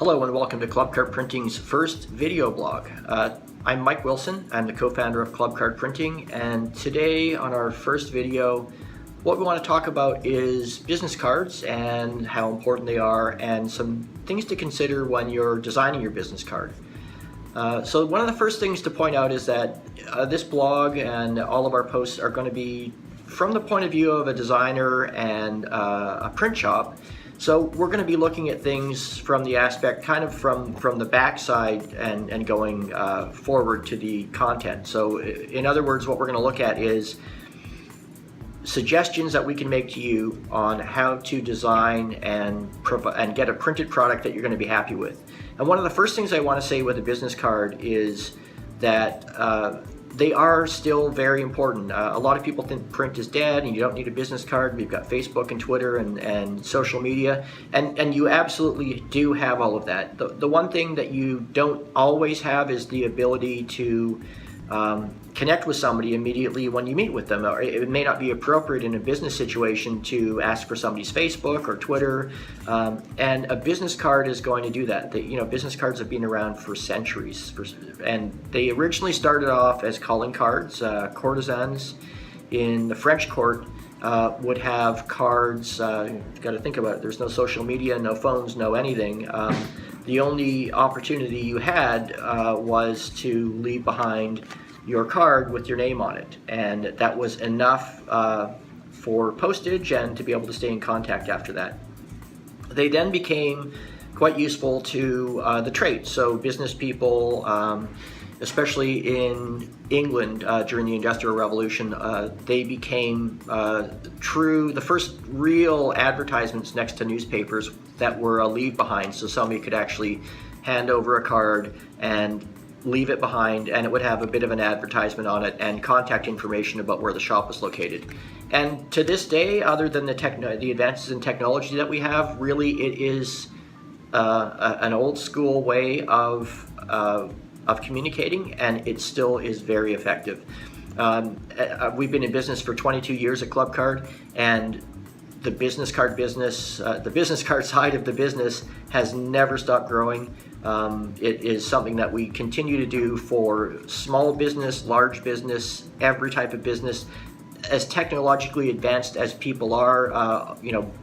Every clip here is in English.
Hello and welcome to Clubcard Printing's first video blog. I'm Mike Wilson. I'm the co-founder of Clubcard Printing, and today on our first video what we want to talk about is business cards and how important they are and some things to consider when you're designing your business card. So one of the first things to point out is that this blog and all of our posts are going to be from the point of view of a designer and a print shop. So we're going to be looking at things from the aspect kind of from the back side and going forward to the content. So in other words, what we're going to look at is suggestions that we can make to you on how to design and get a printed product that you're going to be happy with. And one of the first things I want to say with a business card is that they are still very important. A lot of people think print is dead and you don't need a business card. We've got Facebook and Twitter and social media, and you absolutely do have all of that. The one thing that you don't always have is the ability to connect with somebody immediately when you meet with them. Or it may not be appropriate in a business situation to ask for somebody's Facebook or Twitter, and a business card is going to do that. Business cards have been around for centuries, and they originally started off as calling cards. Courtesans in the French court would have cards. You've got to think about it. There's no social media, no phones, no anything. The only opportunity you had was to leave behind your card with your name on it, and that was enough for postage and to be able to stay in contact after that. They then became quite useful to the trade, so business people, especially in England during the Industrial Revolution, they became the first real advertisements next to newspapers that were a leave behind, so somebody could actually hand over a card and leave it behind, and it would have a bit of an advertisement on it and contact information about where the shop was located. And to this day, other than the advances in technology that we have, really it is an old school way of communicating, and it still is very effective. We've been in business for 22 years at Clubcard, and the business card side of the business has never stopped growing. It is something that we continue to do for small business, large business, every type of business. As technologically advanced as people are,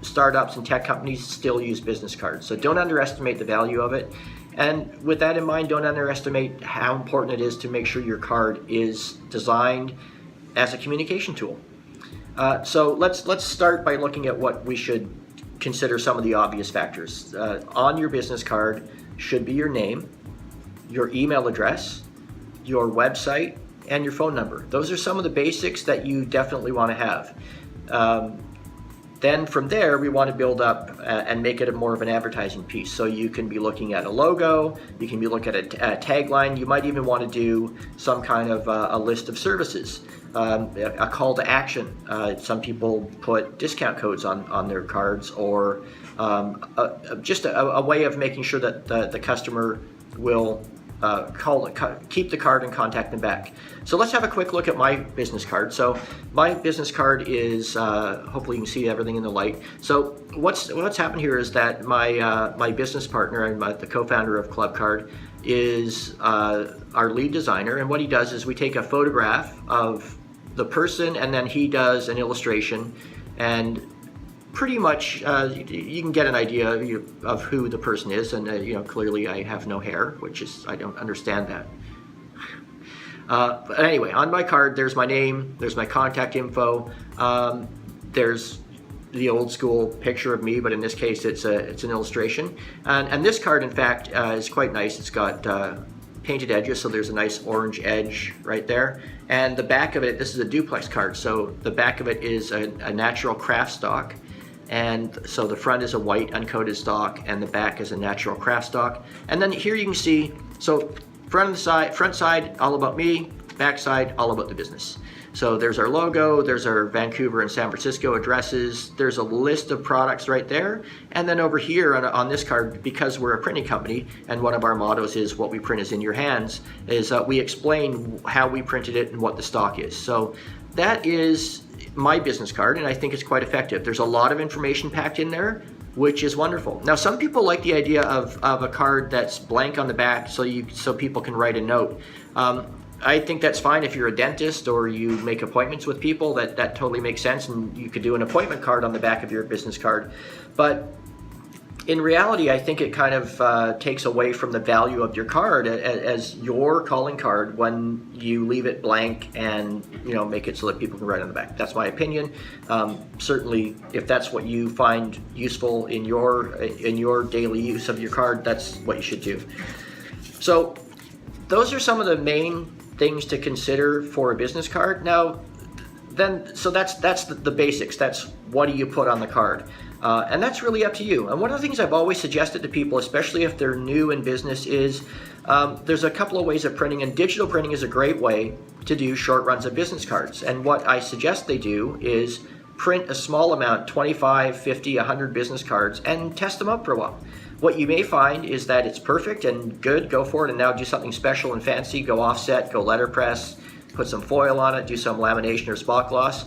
startups and tech companies still use business cards. So don't underestimate the value of it. And with that in mind, don't underestimate how important it is to make sure your card is designed as a communication tool. So let's start by looking at what we should consider some of the obvious factors. On your business card should be your name, your email address, your website, and your phone number. Those are some of the basics that you definitely want to have. Then from there, we want to build up and make it more of an advertising piece. So you can be looking at a logo, you can be looking at a tagline, you might even want to do some kind of a list of services, a call to action. Some people put discount codes on their cards, or just a way of making sure that the customer will keep the card and contact them back. So let's have a quick look at my business card. So my business card is, hopefully you can see everything in the light. So what's happened here is that my business partner and the co-founder of Clubcard is our lead designer, and what he does is we take a photograph of the person and then he does an illustration, and pretty much you can get an idea of who the person is, and clearly I have no hair, which is, I don't understand that. But anyway, on my card there's my name, there's my contact info, there's the old school picture of me, but in this case it's an illustration, and this card in fact is quite nice. It's got painted edges, so there's a nice orange edge right there, and the back of it, this is a duplex card, so the back of it is a natural Kraft stock. And so the front is a white uncoated stock and the back is a natural Kraft stock. And then here you can see, so front side all about me, back side all about the business. So there's our logo, there's our Vancouver and San Francisco addresses, there's a list of products right there. And then over here on this card, because we're a printing company and one of our mottos is what we print is in your hands, is we explain how we printed it and what the stock is. So that is my business card, and I think it's quite effective. There's a lot of information packed in there which is wonderful. Now, some people like the idea of a card that's blank on the back so people can write a note. I think that's fine if you're a dentist or you make appointments with people. That totally makes sense, and you could do an appointment card on the back of your business card. But in reality, I think it kind of takes away from the value of your card as your calling card when you leave it blank and make it so that people can write on the back. That's my opinion. Certainly, if that's what you find useful in your daily use of your card, that's what you should do. So those are some of the main things to consider for a business card. Now, so that's the basics. That's what do you put on the card, and that's really up to you. And one of the things I've always suggested to people, especially if they're new in business, is there's a couple of ways of printing, and digital printing is a great way to do short runs of business cards. And what I suggest they do is print a small amount, 25, 50, 100 business cards, and test them out for a while. What you may find is that it's perfect and good, go for it, and now do something special and fancy, go offset, go letterpress, put some foil on it, do some lamination or spot gloss.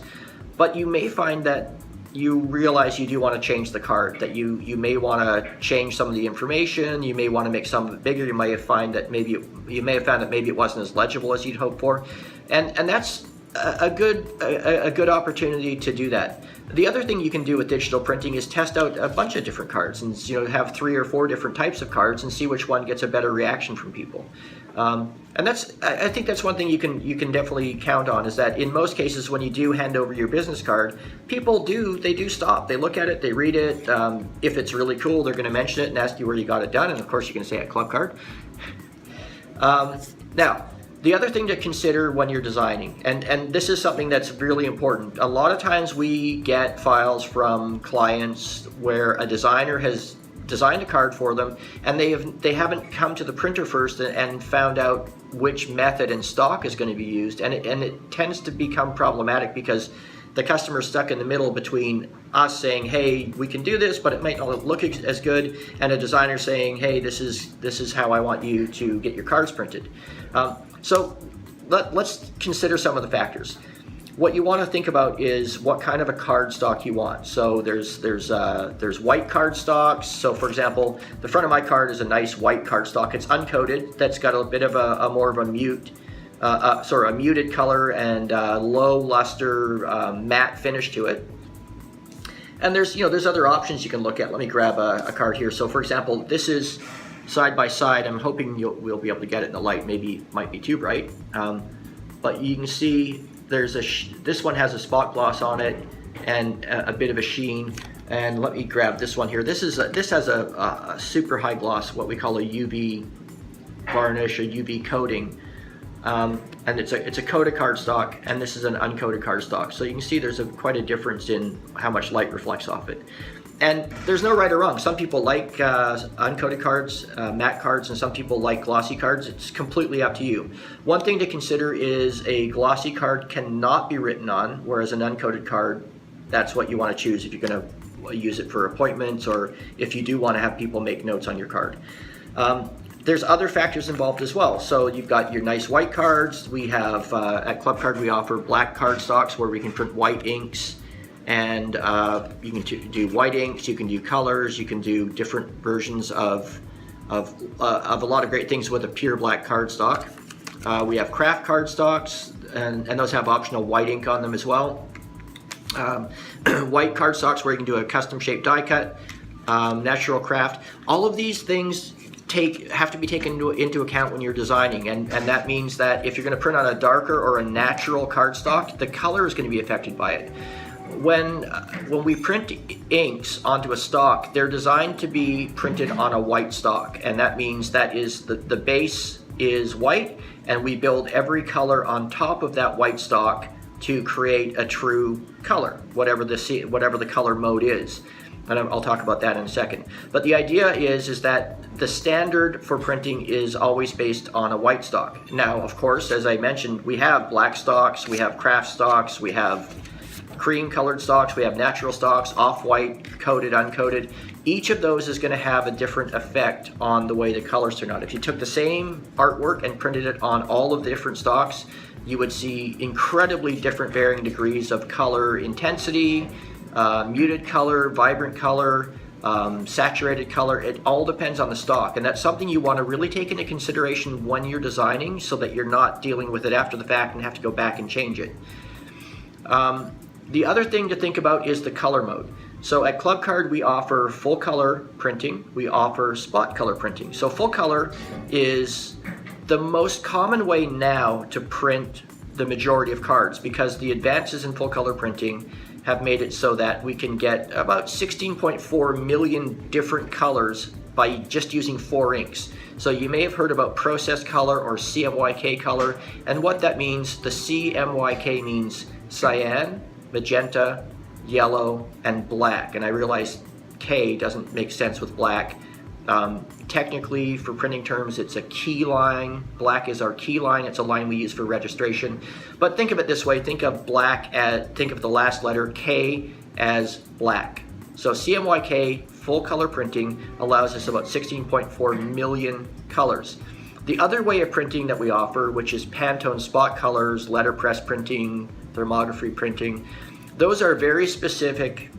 But you may find that you realize you do want to change the card, that you may want to change some of the information, you may want to make some of it bigger, you may have found that maybe it wasn't as legible as you'd hoped for, and that's a good opportunity to do that. The other thing you can do with digital printing is test out a bunch of different cards and have 3 or 4 different types of cards and see which one gets a better reaction from people. And I think that's one thing you can definitely count on, is that in most cases when you do hand over your business card, people do stop. They look at it, they read it. If it's really cool, they're going to mention it and ask you where you got it done, and of course you can say at Clubcard. Now, the other thing to consider when you're designing, and this is something that's really important. A lot of times we get files from clients where a designer has designed a card for them, and they haven't come to the printer first and found out which method and stock is going to be used, and it tends to become problematic because the customer's stuck in the middle between us saying, hey, we can do this, but it might not look as good, and a designer saying, hey, this is how I want you to get your cards printed. So let's consider some of the factors. What you want to think about is what kind of a card stock you want. So there's white card stocks. So for example, the front of my card is a nice white card stock. It's uncoated. That's got a bit of a more of a muted color and low luster matte finish to it. And there's other options you can look at. Let me grab a card here. So for example, this is side by side. I'm hoping we'll be able to get it in the light. Maybe it might be too bright, but you can see this one has a spot gloss on it and a bit of a sheen. And let me grab this one here. This has a super high gloss, what we call a UV varnish, a UV coating, and it's a coated cardstock, and this is an uncoated cardstock. So you can see there's quite a difference in how much light reflects off it. And there's no right or wrong. Some people like uncoated cards, matte cards, and some people like glossy cards. It's completely up to you. One thing to consider is a glossy card cannot be written on, whereas an uncoated card, that's what you want to choose if you're going to use it for appointments or if you do want to have people make notes on your card. There's other factors involved as well. So you've got your nice white cards. We have, at Clubcard, we offer black card stocks where we can print white inks. And you can do white inks, you can do colors, you can do different versions of a lot of great things with a pure black cardstock. We have Kraft cardstocks, and those have optional white ink on them as well. White cardstocks where you can do a custom shaped die cut, natural Kraft. All of these things have to be taken into account when you're designing, and that means that if you're going to print on a darker or a natural cardstock, the color is going to be affected by it. When we print inks onto a stock, they're designed to be printed on a white stock, and that means that is the base is white, and we build every color on top of that white stock to create a true color, whatever the color mode is. And I'll talk about that in a second. But the idea is that the standard for printing is always based on a white stock. Now, of course, as I mentioned, we have black stocks, we have Kraft stocks, we have cream colored stocks, we have natural stocks, off-white, coated, uncoated. Each of those is going to have a different effect on the way the colors turn out. If you took the same artwork and printed it on all of the different stocks, you would see incredibly different varying degrees of color intensity, muted color, vibrant color, saturated color. It all depends on the stock, and that's something you want to really take into consideration when you're designing, so that you're not dealing with it after the fact and have to go back and change it. The other thing to think about is the color mode. So at Clubcard, we offer full color printing, we offer spot color printing. So full color is the most common way now to print the majority of cards, because the advances in full color printing have made it so that we can get about 16.4 million different colors by just using 4 inks. So you may have heard about process color or CMYK color, and what that means, the CMYK means cyan, magenta, yellow, and black. And I realize K doesn't make sense with black. Technically, for printing terms, it's a key line. Black is our key line. It's a line we use for registration. But think of it this way. Think of black as, think of the last letter K as black. So CMYK full color printing allows us about 16.4 million colors. The other way of printing that we offer, which is Pantone spot colors, letterpress printing, thermography printing, those are very specific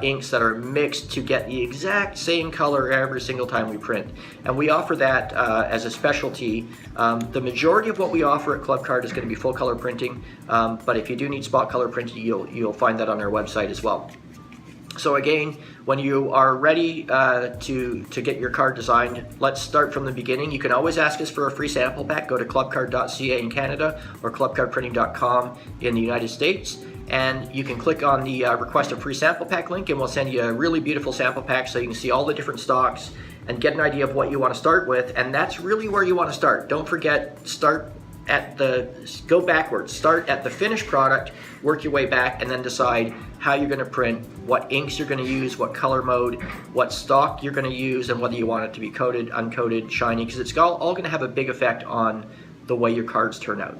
inks that are mixed to get the exact same color every single time we print. And we offer that as a specialty. The majority of what we offer at Clubcard is going to be full color printing, but if you do need spot color printing, you'll find that on our website as well. So again, when you are ready to get your card designed, let's start from the beginning. You can always ask us for a free sample pack. Go to clubcard.ca in Canada or clubcardprinting.com in the United States. And you can click on the request a free sample pack link, and we'll send you a really beautiful sample pack so you can see all the different stocks and get an idea of what you want to start with. And that's really where you want to start. Don't forget, go backwards. Start at the finished product, work your way back, and then decide how you're going to print, what inks you're going to use, what color mode, what stock you're going to use, and whether you want it to be coated, uncoated, shiny, because it's all going to have a big effect on the way your cards turn out.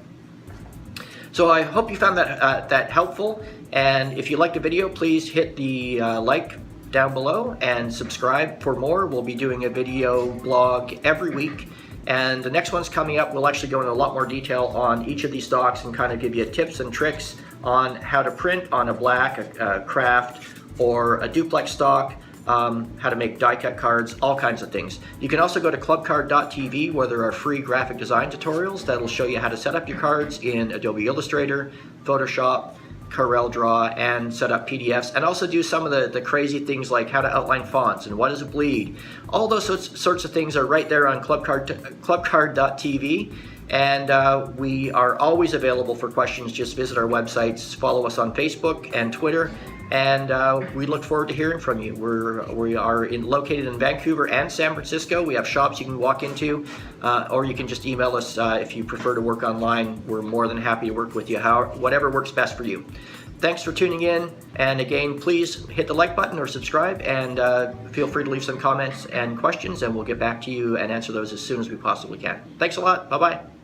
So I hope you found that helpful, and if you liked the video, please hit the like down below and subscribe for more. We'll be doing a video blog every week, and the next one's coming up. We'll actually go into a lot more detail on each of these stocks and kind of give you tips and tricks on how to print on a black, a Kraft, or a duplex stock, how to make die cut cards, all kinds of things. You can also go to clubcard.tv, where there are free graphic design tutorials that'll show you how to set up your cards in Adobe Illustrator, Photoshop, CorelDRAW, and set up PDFs, and also do some of the crazy things like how to outline fonts and what is a bleed. All those sorts of things are right there on clubcard.tv, and we are always available for questions. Just visit our websites, follow us on Facebook and Twitter, and we look forward to hearing from you. We are located in Vancouver and San Francisco. We have shops you can walk into, or you can just email us if you prefer to work online. We're more than happy to work with you, whatever works best for you. Thanks for tuning in, and again, please hit the like button or subscribe, and feel free to leave some comments and questions, and we'll get back to you and answer those as soon as we possibly can. Thanks a lot. Bye-bye.